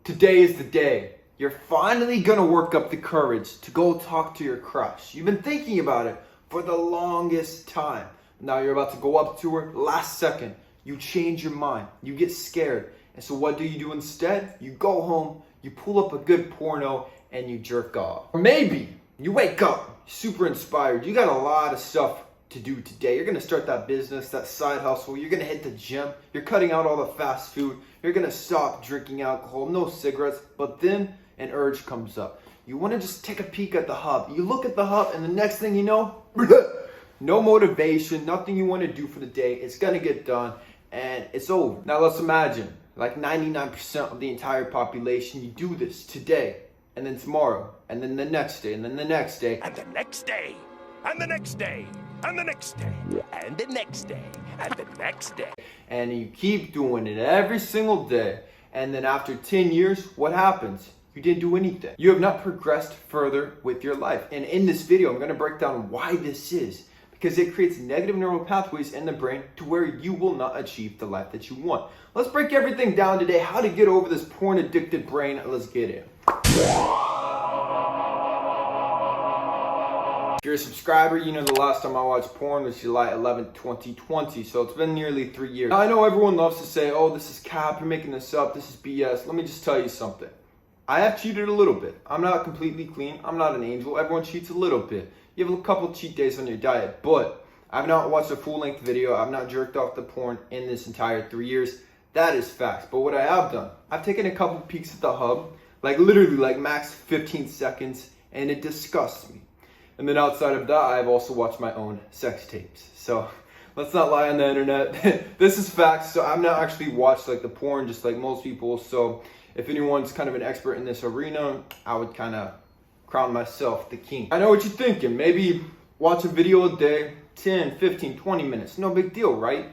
Today is the day. You're finally gonna work up the courage to go talk to your crush. You've been thinking about it for the longest time. Now you're about to go up to her, last second. You change your mind, you get scared. And so what do you do instead? You go home, you pull up a good porno, and you jerk off. Or maybe you wake up super inspired. You got a lot of stuff to do today. You're gonna start that business, that side hustle. You're gonna hit the gym. You're cutting out all the fast food. You're gonna stop drinking alcohol, no cigarettes. But then an urge comes up. You wanna just take a peek at the hub. You look at the hub and the next thing you know, no motivation, nothing you wanna do for the day. It's gonna get done and it's over. Now let's imagine, like 99% of the entire population, you do this today, and then tomorrow, and then the next day, and then the next day, and the next day, and the next day, and the next day, and the next day, and the next day. And you keep doing it every single day. And then after 10 years, what happens? You didn't do anything. You have not progressed further with your life. And in this video, I'm gonna break down why this is. Because it creates negative neural pathways in the brain to where you will not achieve the life that you want. Let's break everything down today, how to get over this porn addicted brain. Let's get it. If you're a subscriber, you know the last time I watched porn was July 11th, 2020. So it's been nearly 3 years. Now, I know everyone loves to say, oh, this is cap, you're making this up, this is BS. Let me just tell you something. I have cheated a little bit. I'm not completely clean. I'm not an angel. Everyone cheats a little bit. You have a couple cheat days on your diet, but I've not watched a full-length video. I've not jerked off the porn in this entire 3 years. That is facts. But what I have done, I've taken a couple peeks at the hub, like literally like max 15 seconds, and it disgusts me. And then outside of that, I've also watched my own sex tapes. So let's not lie on the internet. This is facts. So I've not actually watched like the porn, just like most people. So if anyone's kind of an expert in this arena, I would kind of crown myself the king. I know what you're thinking. Maybe watch a video a day, 10, 15, 20 minutes. No big deal, right?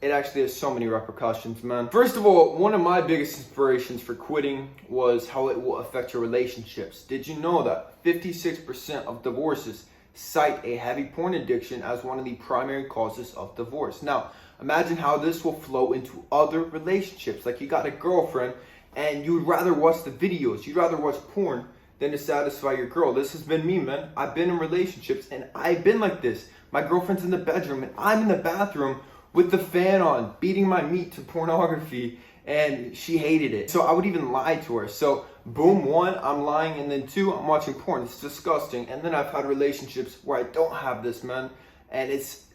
It actually has so many repercussions, man. First of all, one of my biggest inspirations for quitting was how it will affect your relationships. Did you know that 56% of divorces cite a heavy porn addiction as one of the primary causes of divorce? Now, imagine how this will flow into other relationships. Like you got a girlfriend and you would rather watch the videos, you'd rather watch porn than to satisfy your girl. This has been me, man. I've been in relationships and I've been like this. My girlfriend's in the bedroom and I'm in the bathroom with the fan on, beating my meat to pornography, and she hated it. So I would even lie to her. So boom, one, I'm lying, and then two, I'm watching porn. It's disgusting. And then I've had relationships where I don't have this, man, and it's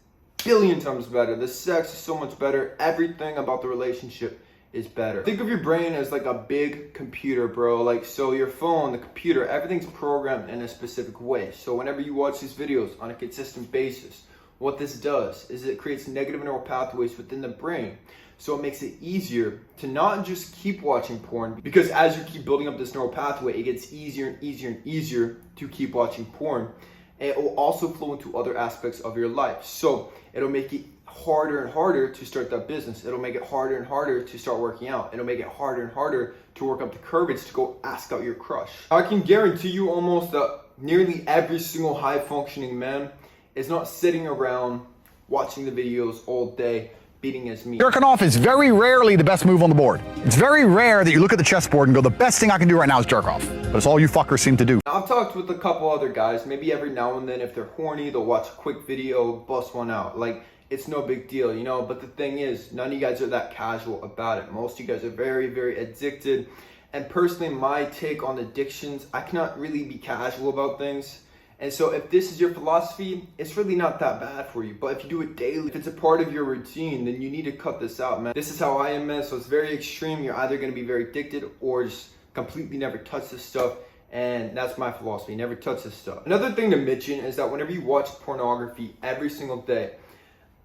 billion times better. The sex is so much better. Everything about the relationship is better. Think of your brain as like a big computer, bro. Like, so your phone, the computer, everything's programmed in a specific way. So whenever you watch these videos on a consistent basis, what this does is it creates negative neural pathways within the brain. So it makes it easier to not just keep watching porn, because as you keep building up this neural pathway, it gets easier and easier and easier to keep watching porn. And it will also flow into other aspects of your life. So it'll make it harder and harder to start that business. It'll make it harder and harder to start working out. It'll make it harder and harder to work up the courage to go ask out your crush. I can guarantee you almost that nearly every single high functioning man is not sitting around watching the videos all day, beating his meat. Jerking off is very rarely the best move on the board. It's very rare that you look at the chessboard and go, the best thing I can do right now is jerk off. But it's all you fuckers seem to do. I've talked with a couple other guys, maybe every now and then if they're horny, they'll watch a quick video, bust one out. Like, it's no big deal, you know? But the thing is, none of you guys are that casual about it. Most of you guys are very, very addicted. And personally, my take on addictions, I cannot really be casual about things. And so if this is your philosophy, it's really not that bad for you. But if you do it daily, if it's a part of your routine, then you need to cut this out, man. This is how I am, man. So it's very extreme. You're either going to be very addicted or just completely never touch this stuff. And that's my philosophy. Never touch this stuff. Another thing to mention is that whenever you watch pornography every single day,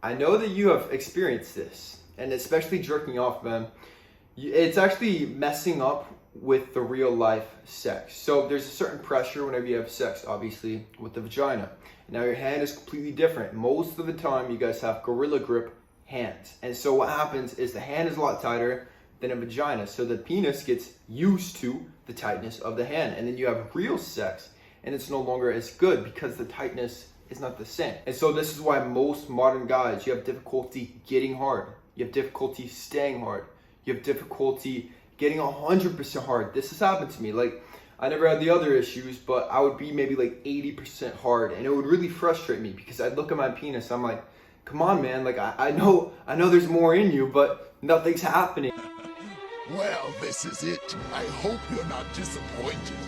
I know that you have experienced this. And especially jerking off, man. It's actually messing up with the real life sex. So there's a certain pressure whenever you have sex, obviously, with the vagina. Now your hand is completely different. Most of the time you guys have gorilla grip hands. And so what happens is the hand is a lot tighter than a vagina. So the penis gets used to the tightness of the hand. And then you have real sex and it's no longer as good because the tightness is not the same. And so this is why most modern guys, you have difficulty getting hard. You have difficulty staying hard. You have difficulty getting 100% hard. This has happened to me. Like, I never had the other issues, but I would be maybe like 80% hard, and it would really frustrate me because I'd look at my penis, I'm like, come on, man, like I know there's more in you, but nothing's happening. Well, this is it. I hope you're not disappointed.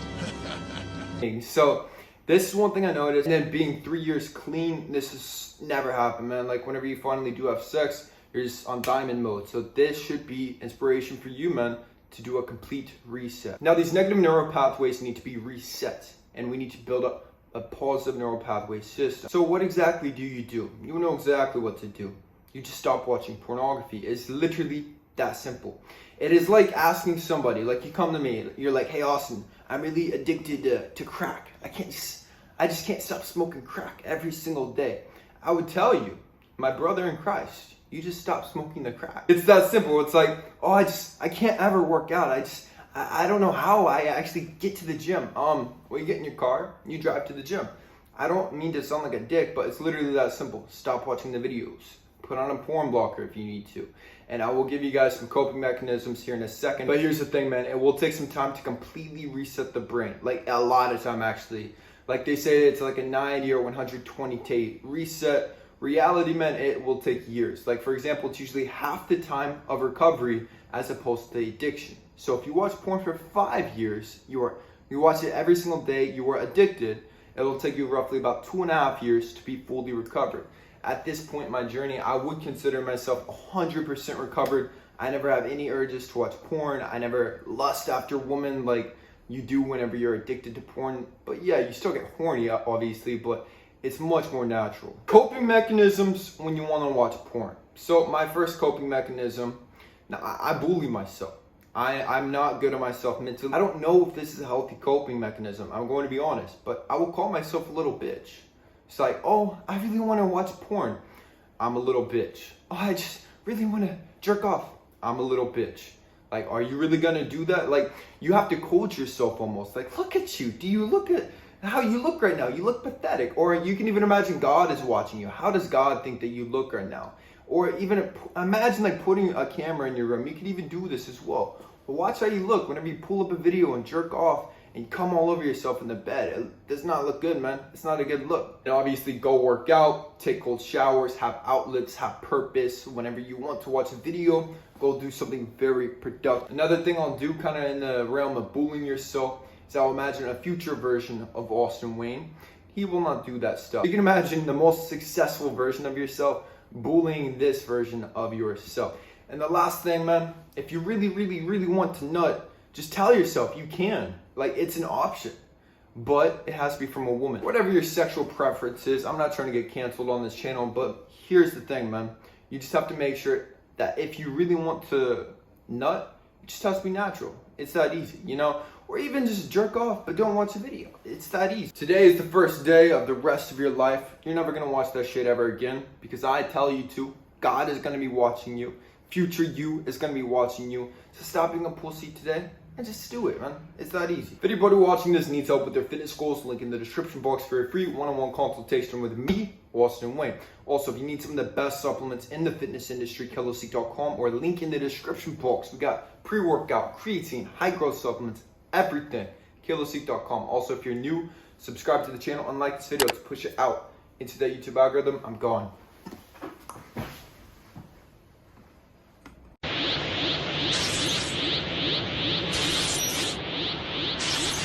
So this is one thing I noticed. And then being 3 years clean, this has never happened, man. Like, whenever you finally do have sex, you're just on diamond mode. So this should be inspiration for you, man, to do a complete reset. Now, these negative neural pathways need to be reset, and we need to build up a positive neural pathway system. So what exactly do? You know exactly what to do. You just stop watching pornography. It's literally that simple. It is like asking somebody, like you come to me, you're like, hey Austin, I'm really addicted to crack. I just can't stop smoking crack every single day. I would tell you, my brother in Christ, you just stop smoking the crack. It's that simple. It's like, oh, I can't ever work out. I don't know how I actually get to the gym. Well, you get in your car, you drive to the gym. I don't mean to sound like a dick, but it's literally that simple. Stop watching the videos. Put on a porn blocker if you need to. And I will give you guys some coping mechanisms here in a second. But here's the thing, man. It will take some time to completely reset the brain. Like, a lot of time, actually. Like, they say it's like a 90 or 120 day reset. Reality, man, it will take years. Like, for example, it's usually half the time of recovery as opposed to addiction. So if you watch porn for 5 years, you watch it every single day, you are addicted, it will take you roughly about 2.5 years to be fully recovered. At this point in my journey, I would consider myself 100% recovered. I never have any urges to watch porn. I never lust after women like you do whenever you're addicted to porn. But yeah, you still get horny, obviously, but it's much more natural. Coping mechanisms when you want to watch porn. So my first coping mechanism, now I bully myself. I'm not good at myself mentally. I don't know if this is a healthy coping mechanism. I'm going to be honest, but I will call myself a little bitch. It's like, oh, I really want to watch porn. I'm a little bitch. Oh, I just really want to jerk off. I'm a little bitch. Like, are you really going to do that? Like, you have to coach yourself almost. Like, look at you. Do you look at how you look right now? You look pathetic. Or you can even imagine God is watching you. How does God think that you look right now? Or even imagine like putting a camera in your room. You can even do this as well. But watch how you look whenever you pull up a video and jerk off and you come all over yourself in the bed. It does not look good, man. It's not a good look. And obviously go work out, take cold showers, have outlets, have purpose. Whenever you want to watch a video, go do something very productive. Another thing I'll do kind of in the realm of bullying yourself is I'll imagine a future version of Austin Wayne. He will not do that stuff. You can imagine the most successful version of yourself bullying this version of yourself. And the last thing, man, if you really, really, really want to nut, just tell yourself you can. Like, it's an option, but it has to be from a woman. Whatever your sexual preference is, I'm not trying to get canceled on this channel, but here's the thing, man. You just have to make sure that if you really want to nut, it just has to be natural. It's that easy, you know? Or even just jerk off, but don't watch a video. It's that easy. Today is the first day of the rest of your life. You're never gonna watch that shit ever again, because I tell you to. God is gonna be watching you. Future you is gonna be watching you. So stop being a pussy today and just do it, man. It's that easy. If anybody watching this needs help with their fitness goals, link in the description box for a free one-on-one consultation with me, Austin Wayne. Also, if you need some of the best supplements in the fitness industry, kalosique.com, or link in the description box. We got pre-workout, creatine, high growth supplements, everything. kalosique.com. Also, if you're new, subscribe to the channel and like this video to push it out into the YouTube algorithm. I'm gone.